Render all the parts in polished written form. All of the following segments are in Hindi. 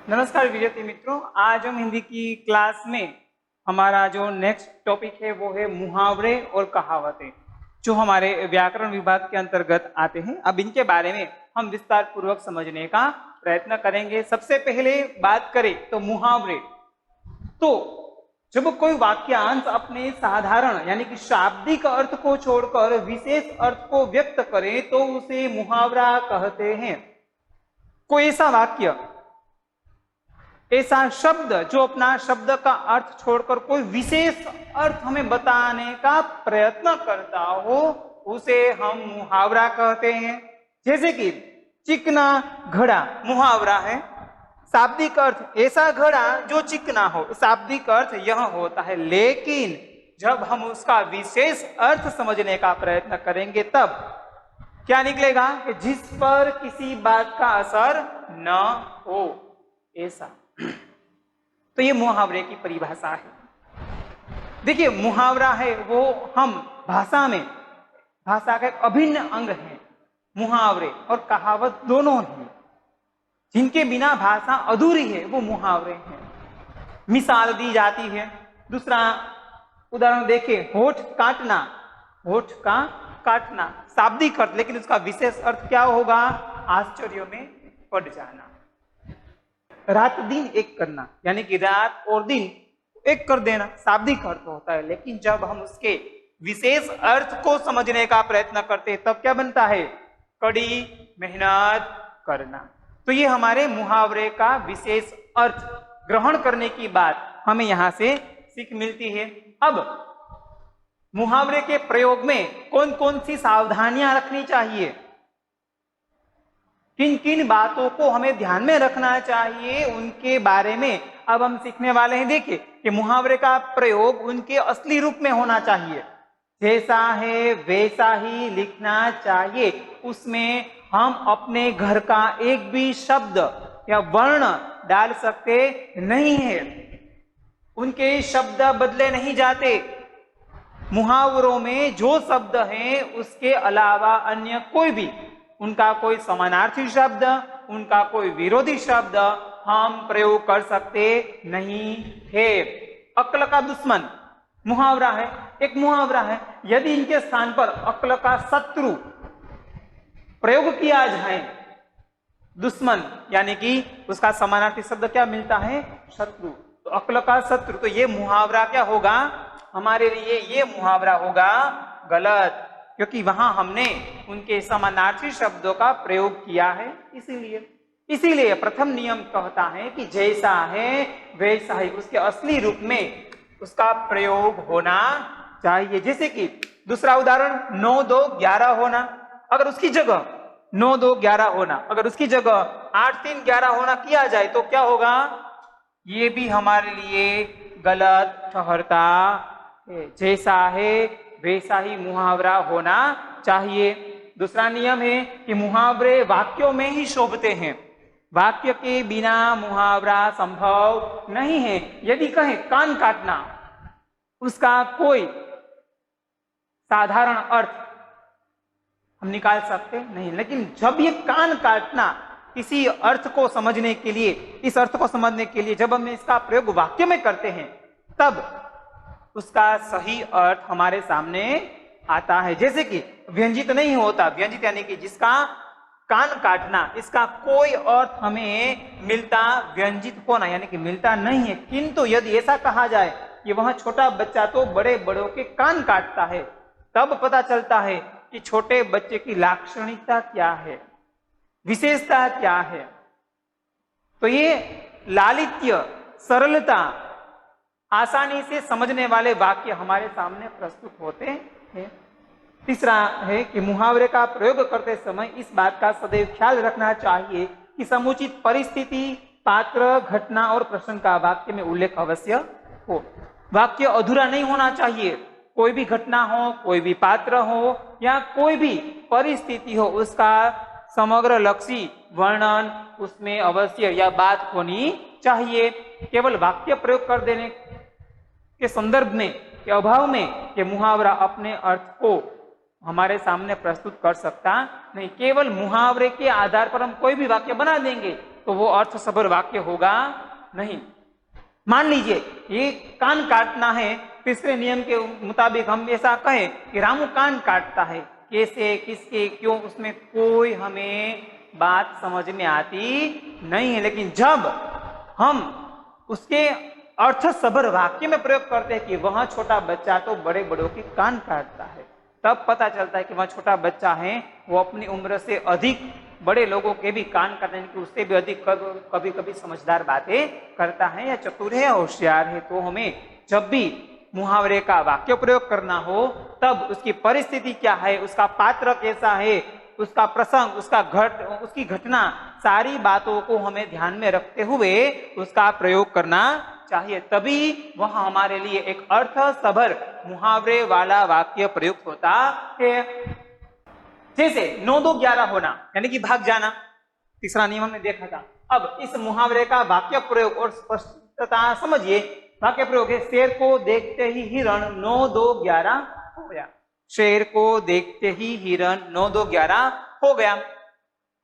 नमस्कार विद्यार्थी मित्रों, आज हम हिंदी की क्लास में हमारा जो नेक्स्ट टॉपिक है वो है मुहावरे और कहावतें, जो हमारे व्याकरण विभाग के अंतर्गत आते हैं। अब इनके बारे में हम विस्तार पूर्वक समझने का प्रयत्न करेंगे। सबसे पहले बात करें तो मुहावरे, तो जब कोई वाक्यांश अपने साधारण यानी कि शाब्दिक अर्थ को छोड़कर विशेष अर्थ को व्यक्त करे तो उसे मुहावरा कहते हैं। कोई ऐसा वाक्य, ऐसा शब्द जो अपना शब्द का अर्थ छोड़कर कोई विशेष अर्थ हमें बताने का प्रयत्न करता हो, उसे हम मुहावरा कहते हैं। जैसे कि चिकना घड़ा मुहावरा है। शाब्दिक अर्थ ऐसा घड़ा जो चिकना हो, शाब्दिक अर्थ यह होता है। लेकिन जब हम उसका विशेष अर्थ समझने का प्रयत्न करेंगे तब क्या निकलेगा कि जिस पर किसी बात का असर न हो, ऐसा। तो ये मुहावरे की परिभाषा है। देखिए, मुहावरा है वो हम भाषा में, भाषा का एक अभिन्न अंग है। मुहावरे और कहावत दोनों हैं, जिनके बिना भाषा अधूरी है, वो मुहावरे हैं। मिसाल दी जाती है। दूसरा उदाहरण देखिए, होठ काटना, होठ का काटना शाब्दिक अर्थ, लेकिन उसका विशेष अर्थ क्या होगा? आश्चर्य में पड़ जाना। रात दिन एक करना, यानी कि रात और दिन एक कर देना, शाब्दिक अर्थ होता है। लेकिन जब हम उसके विशेष अर्थ को समझने का प्रयत्न करते हैं तब क्या बनता है? कड़ी मेहनत करना। तो ये हमारे मुहावरे का विशेष अर्थ ग्रहण करने की बात हमें यहां से सीख मिलती है। अब मुहावरे के प्रयोग में कौन कौन सी सावधानियां रखनी चाहिए, किन किन बातों को हमें ध्यान में रखना चाहिए, उनके बारे में अब हम सीखने वाले हैं। देखिए कि मुहावरे का प्रयोग उनके असली रूप में होना चाहिए। जैसा है वैसा ही लिखना चाहिए। उसमें हम अपने घर का एक भी शब्द या वर्ण डाल सकते नहीं है। उनके शब्द बदले नहीं जाते। मुहावरों में जो शब्द हैं उसके अलावा अन्य कोई भी, उनका कोई समानार्थी शब्द, उनका कोई विरोधी शब्द हम प्रयोग कर सकते नहीं है। अक्ल का दुश्मन मुहावरा है, एक मुहावरा है। यदि इनके स्थान पर अक्ल का शत्रु प्रयोग किया जाए, दुश्मन यानी कि उसका समानार्थी शब्द क्या मिलता है? शत्रु। तो अक्ल का शत्रु, तो ये मुहावरा क्या होगा? हमारे लिए ये मुहावरा होगा गलत, क्योंकि वहां हमने उनके समानार्थी शब्दों का प्रयोग किया है। इसीलिए प्रथम नियम कहता है कि जैसा है वैसा ही उसके असली रूप में उसका प्रयोग होना चाहिए। जैसे कि दूसरा उदाहरण, 9 2 11 होना, अगर उसकी जगह 9 2 11 होना, अगर उसकी जगह 8 3 11 होना किया जाए तो क्या होगा? ये भी हमारे लिए गलत ठहरता है। जैसा है वैसा ही मुहावरा होना चाहिए। दूसरा नियम है कि मुहावरे वाक्यों में ही शोभते हैं। वाक्य के बिना मुहावरा संभव नहीं है। यदि कहें कान काटना, उसका कोई साधारण अर्थ हम निकाल सकते नहीं, लेकिन जब ये कान काटना किसी अर्थ को समझने के लिए, इस अर्थ को समझने के लिए जब हम इसका प्रयोग वाक्य में करते हैं तब उसका सही अर्थ हमारे सामने आता है। जैसे कि व्यंजित नहीं होता, व्यंजित यानी कि जिसका कान काटना, इसका कोई अर्थ हमें मिलता, व्यंजित होना यानी कि मिलता नहीं है। किंतु यदि ऐसा कहा जाए कि वह छोटा बच्चा तो बड़े बड़ों के कान काटता है, तब पता चलता है कि छोटे बच्चे की लाक्षणिकता क्या है, विशेषता क्या है। तो ये लालित्य, सरलता, आसानी से समझने वाले वाक्य हमारे सामने प्रस्तुत होते हैं। तीसरा है कि मुहावरे का प्रयोग करते समय इस बात का सदैव ख्याल रखना चाहिए कि समुचित परिस्थिति, पात्र, घटना और प्रसंग का वाक्य में उल्लेख अवश्य हो। वाक्य अधूरा नहीं होना चाहिए। कोई भी घटना हो, कोई भी पात्र हो या कोई भी परिस्थिति हो, उसका समग्र लक्षी वर्णन उसमें अवश्य या बात होनी चाहिए। केवल वाक्य प्रयोग कर देने के संदर्भ में, के अभाव में कि मुहावरा अपने अर्थ को हमारे सामने प्रस्तुत कर सकता नहीं। केवल मुहावरे के आधार पर हम कोई भी वाक्य बना देंगे तो वो अर्थसभर वाक्य होगा नहीं। मान लीजिए ये कान काटना है, तीसरे नियम के मुताबिक हम ऐसा कहें कि रामू कान काटता है, कैसे, किसके, क्यों, उसमें कोई हमें बात समझ में आती नहीं है। लेकिन जब हम उसके अर्थसभर वाक्य में प्रयोग करते हैं कि वह छोटा बच्चा तो बड़े बड़ों के कान काटता है, तब पता चलता है कि वह छोटा बच्चा है, वो अपनी उम्र से अधिक बड़े लोगों के भी कान काटने की, उससे भी अधिक कभी कभी समझदार बातें करता है या चतुर है, होशियार है। तो हमें जब भी मुहावरे का वाक्य प्रयोग करना हो तब उसकी परिस्थिति क्या है, उसका पात्र कैसा है, उसका प्रसंग, उसकी घटना, सारी बातों को हमें ध्यान में रखते हुए उसका प्रयोग करना चाहिए, तभी वह हमारे लिए एक अर्थसभर मुहावरे वाला वाक्य प्रयुक्त होता है। जैसे 9 2 11 होना यानी कि भाग जाना, तीसरा नियम हमने देखा था। अब इस मुहावरे का वाक्य प्रयोग और स्पष्टता समझिए। वाक्य प्रयोग है, शेर को देखते ही हिरण 9 2 11 हो गया। शेर को देखते ही हिरण 9 2 11 हो गया।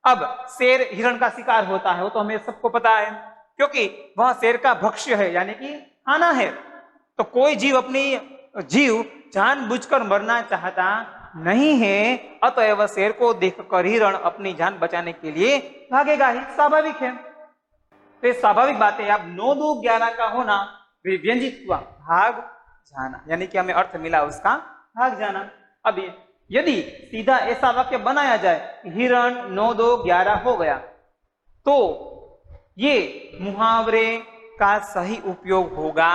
अब शेर हिरण का शिकार होता है, वो तो हमें सबको पता है, क्योंकि वह शेर का भक्ष्य है यानी कि खाना है। तो कोई जीव जानबूझकर मरना चाहता नहीं है, अतएव शेर को देखकर हिरण अपनी जान बचाने के लिए भागेगा ही, स्वाभाविक है। तो स्वाभाविक बात है। अब 9 2 11 का होना व्यंजित हुआ, भाग जाना, यानी कि हमें अर्थ मिला उसका भाग जाना। अब यदि सीधा ऐसा वाक्य बनाया जाए, हिरण 9 2 11 हो गया, तो ये मुहावरे का सही उपयोग होगा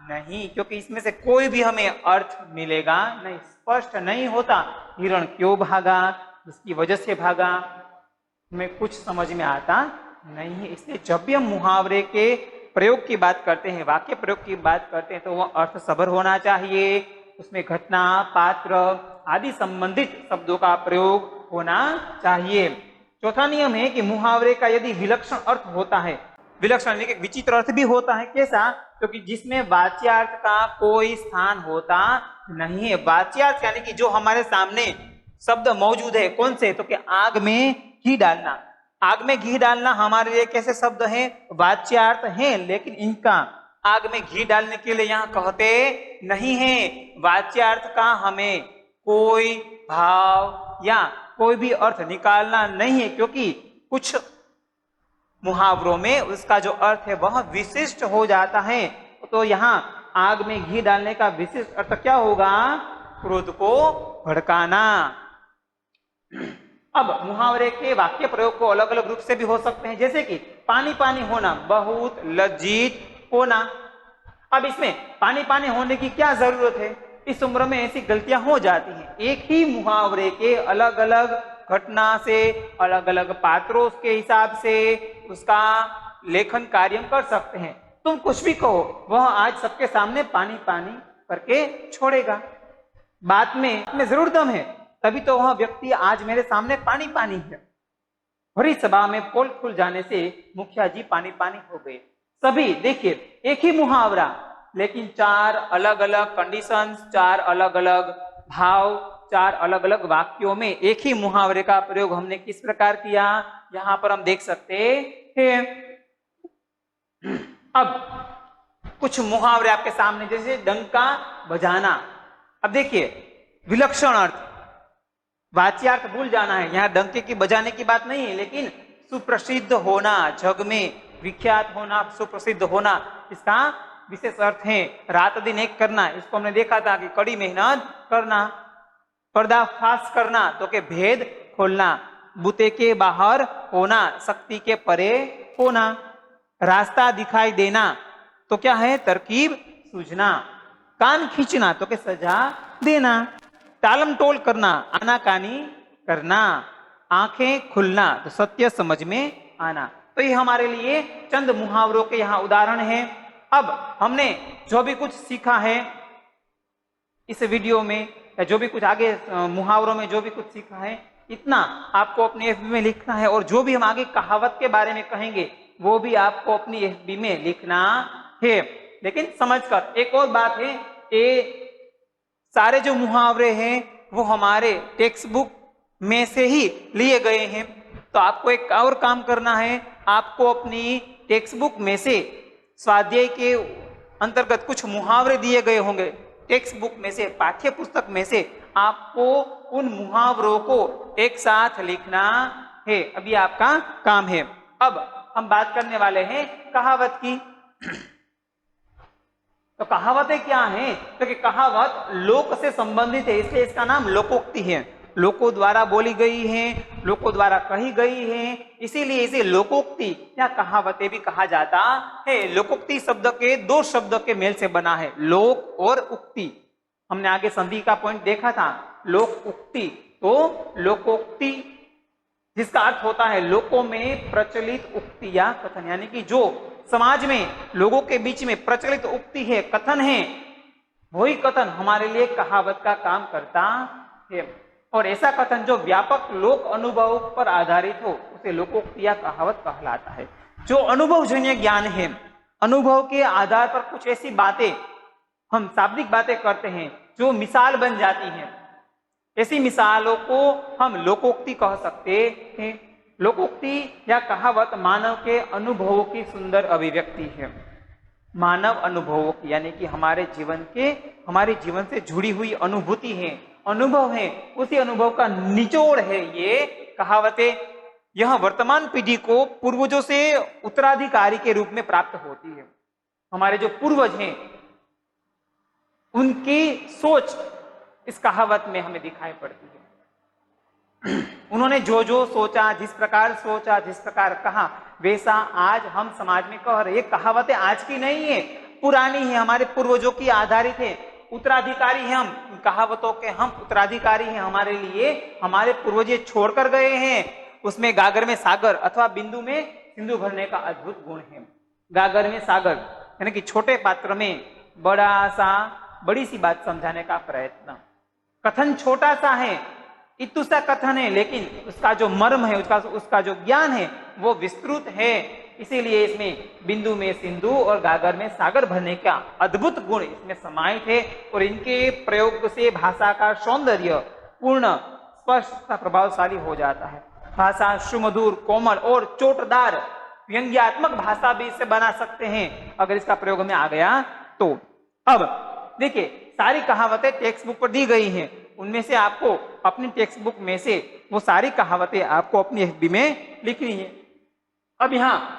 नहीं, क्योंकि इसमें से कोई भी हमें अर्थ मिलेगा नहीं, स्पष्ट नहीं होता। हिरण क्यों भागा, उसकी वजह से भागा, हमें कुछ समझ में आता नहीं है। इसलिए जब भी हम मुहावरे के प्रयोग की बात करते हैं, वाक्य प्रयोग की बात करते हैं, तो वह अर्थसभर होना चाहिए, उसमें घटना, पात्र आदि संबंधित शब्दों का प्रयोग होना चाहिए। चौथा नियम है कि मुहावरे का यदि विलक्षण अर्थ होता है, विलक्षण यानी कि विचित्र अर्थ भी होता है, कैसा, क्योंकि जिसमें वाच्यार्थ का कोई स्थान होता नहीं है। वाच्यार्थ यानी कि जो हमारे सामने शब्द मौजूद है, कौन से, तो कि आग में घी डालना। आग में घी डालना हमारे लिए कैसे शब्द है, वाच्यार्थ है, लेकिन इनका आग में घी डालने के लिए यहाँ कहते नहीं है। वाच्यार्थ का हमें कोई भाव या कोई भी अर्थ निकालना नहीं है, क्योंकि कुछ मुहावरों में उसका जो अर्थ है वह विशिष्ट हो जाता है। तो यहाँ आग में घी डालने का विशिष्ट अर्थ क्या होगा, क्रोध को भड़काना। अब मुहावरे के वाक्य प्रयोग को अलग अलग रूप से भी हो सकते हैं, जैसे कि पानी पानी होना, बहुत लज्जित होना। अब इसमें पानी पानी होने की क्या जरूरत है, इस उम्र में ऐसी गलतियां हो जाती हैं। एक ही मुहावरे के अलग अलग घटना से, अलग अलग पात्रों के हिसाब से उसका लेखन कार्य कर सकते हैं। तुम कुछ भी कहो, वह आज सबके सामने पानी पानी करके छोड़ेगा। बात में जरूर दम है, तभी तो वह व्यक्ति आज मेरे सामने पानी पानी है। भरी सभा में पोल खुल जाने से मुखिया जी पानी पानी हो गए। सभी देखिए एक ही मुहावरा, लेकिन 4 अलग अलग कंडीशंस, 4 अलग अलग भाव, 4 अलग अलग वाक्यों में एक ही मुहावरे का प्रयोग हमने किस प्रकार किया, यहां पर हम देख सकते हैं। अब कुछ मुहावरे आपके सामने, जैसे डंका बजाना। अब देखिए विलक्षण अर्थ, वाच्यार्थ भूल जाना है, यहाँ डंके की बजाने की बात नहीं है, लेकिन सुप्रसिद्ध होना, जग में विख्यात होना, सुप्रसिद्ध होना, इसका विशेष अर्थ है। रात दिन एक करना, इसको हमने देखा था कि कड़ी मेहनत करना। पर्दाफाश करना तो के भेद खोलना, बूते के बाहर होना, शक्ति के परे होना। रास्ता दिखाई देना तो क्या है, तरकीब सूझना। कान खींचना तो के सजा देना। टालम टोल करना, आनाकानी करना। आंखें खुलना तो सत्य समझ में आना। तो ये हमारे लिए चंद मुहावरों के यहाँ उदाहरण हैं। अब हमने जो भी कुछ सीखा है इस वीडियो में, या जो भी कुछ आगे मुहावरों में जो भी कुछ सीखा है, इतना आपको अपनी एफबी में लिखना है। और जो भी हम आगे कहावत के बारे में कहेंगे वो भी आपको अपनी एफबी में लिखना है। लेकिन समझकर, एक और बात है, ये सारे जो मुहावरे हैं वो हमारे टेक्स्ट बुक में से ही लिए गए हैं। तो आपको एक और काम करना है, आपको अपनी टेक्स्ट बुक में से स्वाध्याय के अंतर्गत कुछ मुहावरे दिए गए होंगे। टेक्स्ट बुक में से, पाठ्य पुस्तक में से आपको उन मुहावरों को एक साथ लिखना है। अभी आपका काम है। अब हम बात करने वाले हैं कहावत की। तो कहावतें क्या हैं? क्योंकि कहावत लोक से संबंधित है, इसलिए इसका नाम लोकोक्ति है। लोकों द्वारा बोली गई हैं, लोकों द्वारा कही गई हैं, इसीलिए इसे लोकोक्ति या कहावतें भी कहा जाता है। लोकोक्ति शब्द के दो शब्द के मेल से बना है, लोक और उक्ति। हमने आगे संधि का पॉइंट देखा था, लोक उक्ति। तो लोकोक्ति जिसका अर्थ होता है लोकों में प्रचलित उक्ति या कथन, यानी कि जो समाज में लोगों के बीच में प्रचलित उक्ति है, कथन है, वही कथन हमारे लिए कहावत का काम करता है। और ऐसा कथन जो व्यापक लोक अनुभव पर आधारित हो उसे लोकोक्ति या कहावत कहलाता है। जो अनुभवजन्य ज्ञान है, अनुभव के आधार पर कुछ ऐसी बातें हम शाब्दिक बातें करते हैं जो मिसाल बन जाती हैं, ऐसी मिसालों को हम लोकोक्ति कह सकते हैं। लोकोक्ति या कहावत मानव के अनुभवों की सुंदर अभिव्यक्ति है। मानव अनुभवों की, यानी कि हमारे जीवन से जुड़ी हुई अनुभूति है, अनुभव है, उसी अनुभव का निचोड़ है ये कहावतें। यह वर्तमान पीढ़ी को पूर्वजों से उत्तराधिकारी के रूप में प्राप्त होती है। हमारे जो पूर्वज हैं उनकी सोच इस कहावत में हमें दिखाई पड़ती है। उन्होंने जो जो सोचा, जिस प्रकार कहा, वैसा आज हम समाज में कह रहे। ये कहावतें आज की नहीं है, पुरानी है, हमारे पूर्वजों की आधारित है। उत्तराधिकारी हैं हम, कहावतों के हम उत्तराधिकारी हैं। हमारे लिए हमारे पूर्वज छोड़कर गए हैं। उसमें गागर में सागर अथवा बिंदु में सिंधु भरने का अद्भुत गुण है। गागर में सागर यानी कि छोटे पात्र में बड़ी सी बात समझाने का प्रयत्न। कथन छोटा सा है, इतु सा कथन है, लेकिन उसका जो मर्म है, उसका जो ज्ञान है वो विस्तृत है। इसीलिए इसमें बिंदु में सिंधु और गागर में सागर भरने का अद्भुत गुण इसमें समाहित है। और इनके प्रयोग से भाषा का सौंदर्य पूर्ण, स्पष्ट, प्रभावशाली हो जाता है। भाषा सुमधुर, कोमल और चोटदार, व्यंग्यात्मक भाषा भी इसे बना सकते हैं अगर इसका प्रयोग में आ गया तो। अब देखिए, सारी कहावतें टेक्स्ट बुक पर दी गई हैं। उनमें से आपको अपनी टेक्स्ट बुक में से वो सारी कहावतें आपको अपनी एफबी में लिखनी है। अब यहाँ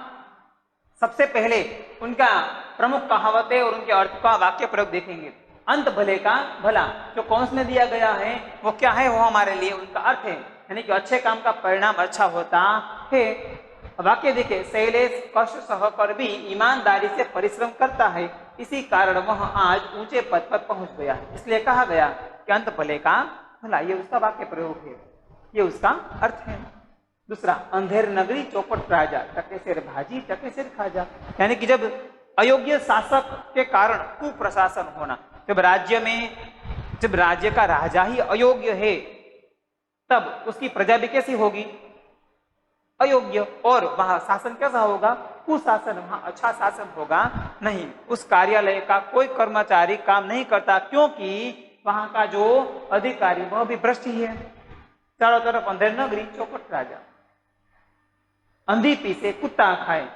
सबसे पहले उनका प्रमुख कहावतें और उनके अर्थ का वाक्य प्रयोग देखेंगे। अंत भले का भला, जो कौंस में दिया गया है वो क्या है, वो हमारे लिए उनका अर्थ है, यानी कि अच्छे काम का परिणाम अच्छा होता है। वाक्य देखिए, शैलेश कष्ट सहकर भी ईमानदारी से परिश्रम करता है, इसी कारण वह आज ऊंचे पद पर पहुंच गया। इसलिए कहा गया कि अंत भले का भला, ये उसका वाक्य प्रयोग है, ये उसका अर्थ है। दूसरा, अंधेर नगरी चौपट राजा, टके सिर भाजी टके सिर खाजा, यानी कि जब अयोग्य शासक के कारण कुप्रशासन होना, जब राज्य का राजा ही अयोग्य है तब उसकी प्रजा भी कैसी होगी, अयोग्य। और वहां शासन कैसा होगा, कुशासन, वहां अच्छा शासन होगा नहीं। उस कार्यालय का कोई कर्मचारी काम नहीं करता क्योंकि वहां का जो अधिकारी वह भी भ्रष्ट ही है। चारों तरफ अंधेर नगरी चौपट राजा। अंधी पीसे कुत्ता खाए,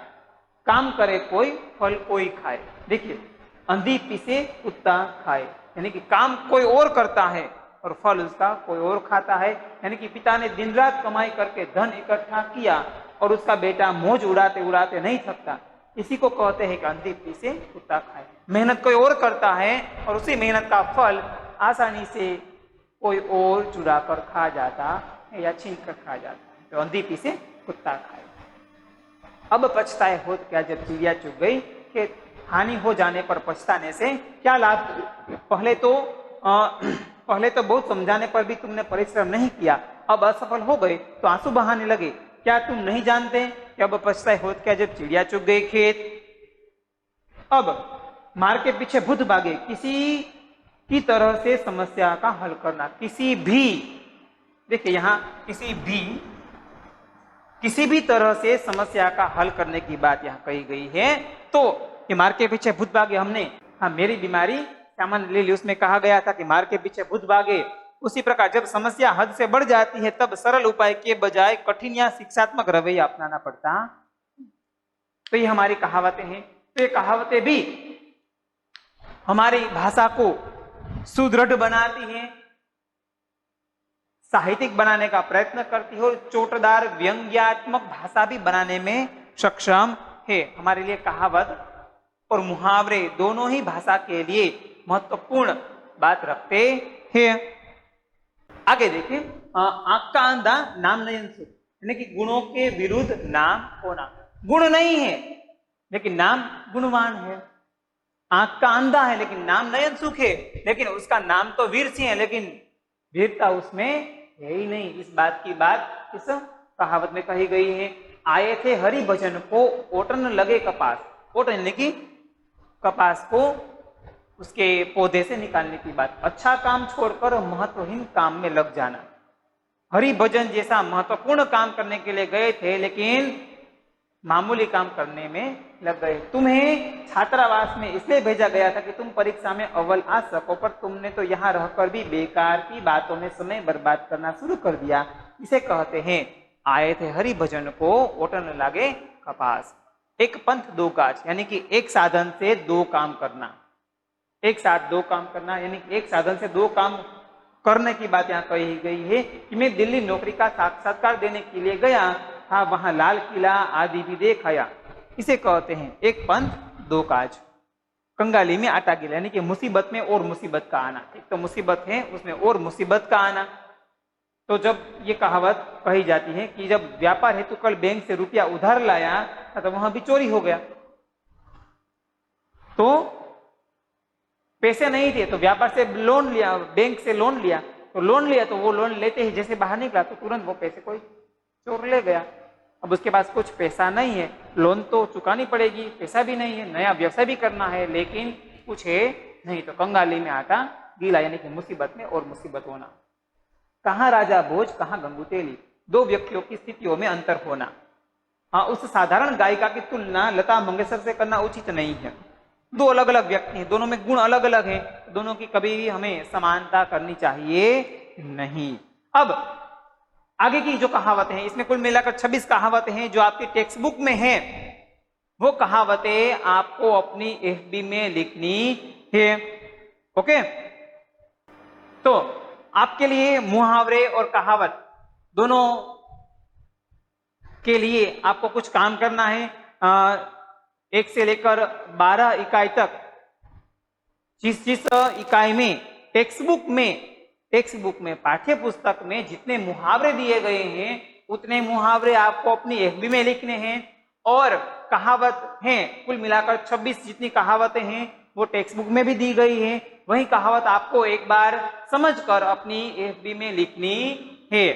काम करे कोई फल कोई खाए। देखिए, अंधी पीसे कुत्ता खाए, यानी कि काम कोई और करता है और फल उसका कोई और खाता है। यानी कि पिता ने दिन रात कमाई करके धन इकट्ठा किया और उसका बेटा मौज उड़ाते उड़ाते नहीं थकता, इसी को कहते हैं कि अंधी पीसे कुत्ता खाए। मेहनत कोई और करता है और उसी मेहनत का फल आसानी से कोई और चुरा कर खा जाता है या छीन कर खा जाता है। तो अंधी पीसे कुत्ता खाए। अब पछताए होत क्या, जब चिड़िया चुग गई, कि हानि हो जाने पर पछताने से क्या लाभ। पहले तो बहुत समझाने पर भी तुमने परिश्रम नहीं किया, अब असफल हो गए तो आंसू बहाने लगे। क्या तुम नहीं जानते कि अब पछताए होत क्या, जब चिड़िया चुग गई खेत। अब मार के पीछे भूत भागे, किसी की तरह से समस्या का हल करना, किसी भी, देखिए यहाँ किसी भी तरह से समस्या का हल करने की बात यहाँ कही गई है। तो ये मार के पीछे भूत भागे, हमने मेरी बीमारी सामान्य ले ली, उसमें कहा गया था कि मार के पीछे भूत भागे। उसी प्रकार जब समस्या हद से बढ़ जाती है तब सरल उपाय के बजाय कठिन या शिक्षात्मक रवैया अपनाना पड़ता तो ये हमारी कहावतें हैं। तो ये कहावतें भी हमारी भाषा को सुदृढ़ बनाती हैं, साहित्यिक बनाने का प्रयत्न करती है और चोटदार व्यंग्यात्मक भाषा भी बनाने में सक्षम है। हमारे लिए कहावत और मुहावरे दोनों ही भाषा के लिए महत्वपूर्ण बात रखते हैं। आगे देखें, आंख का अंधा नाम नयन सुख, यानी कि गुणों के विरुद्ध नाम होना। गुण नहीं है लेकिन नाम गुणवान है। आंख का अंधा है लेकिन नाम नयन सुख है, लेकिन उसका नाम तो वीर सिंह है, लेकिन वीरता उसमें है ही नहीं। इस बात की बात इस कहावत में कही गई है। आए थे हरि भजन को ओटन लगे कपास। ओटन यानी कि कपास को उसके पौधे से निकालने की बात। अच्छा काम छोड़कर महत्वहीन काम में लग जाना। हरि भजन जैसा महत्वपूर्ण काम करने के लिए गए थे, लेकिन मामूली काम करने में लग गए। तुम्हें छात्रावास में इसलिए भेजा गया था कि तुम परीक्षा में अव्वल आ सको, पर तुमने तो यहाँ रहकर भी बेकार की बातों में समय बर्बाद करना शुरू कर दिया। इसे कहते हैं आए थे हरि भजन को ओटन लागे कपास। एक पंथ दो काज, यानी कि एक साधन से दो काम करना। एक साथ दो काम करना यानी एक साधन से दो काम करने की बात यहाँ कही गई है कि मैं दिल्ली नौकरी का साक्षात्कार देने के लिए गया था, वहां लाल किला आदि भी देखा। इसे कहते हैं एक पंथ दो काज। कंगाली में आटा गिला, यानी कि मुसीबत में और मुसीबत का आना। एक तो मुसीबत है उसमें और मुसीबत का आना। तो जब ये कहावत कही जाती है कि जब व्यापार हेतु कल बैंक से रुपया उधार लाया तो वहां भी चोरी हो गया, तो पैसे नहीं थे तो व्यापार से लोन लिया, बैंक से लोन लिया, तो लोन लिया तो वो लोन लेते ही जैसे बाहर निकला तो तुरंत वो पैसे कोई चोर ले गया। अब उसके पास कुछ पैसा नहीं है, लोन तो चुकानी पड़ेगी, पैसा भी नहीं है, नया व्यवसाय भी करना है, लेकिन कुछ है नहीं। तो कंगाली में आटा गीला, यानी कि मुसीबत में और मुसीबत होना। कहाँ राजा भोज कहाँ गंगू तेली, दो व्यक्तियों की स्थितियों में अंतर होना। हाँ, उस साधारण गायिका की तुलना लता मंगेशकर से करना उचित नहीं है। दो अलग अलग व्यक्ति हैं, दोनों में गुण अलग अलग हैं, दोनों की कभी भी हमें समानता करनी चाहिए नहीं। अब आगे की जो कहावतें हैं, इसमें कुल मिलाकर 26 कहावतें हैं जो आपकी टेक्स्ट बुक में हैं। वो कहावतें आपको अपनी एफबी में लिखनी है। ओके, तो आपके लिए मुहावरे और कहावत दोनों के लिए आपको कुछ काम करना है। 1 से लेकर 12 इकाई तक, जिस इकाई में टेक्स्ट बुक में पाठ्य पुस्तक में जितने मुहावरे दिए गए हैं उतने मुहावरे आपको अपनी एफबी में लिखने हैं। और कहावत हैं कुल मिलाकर 26 जितनी कहावतें हैं वो टेक्स्ट बुक में भी दी गई है। वही कहावत आपको एक बार समझकर अपनी एफबी में लिखनी है।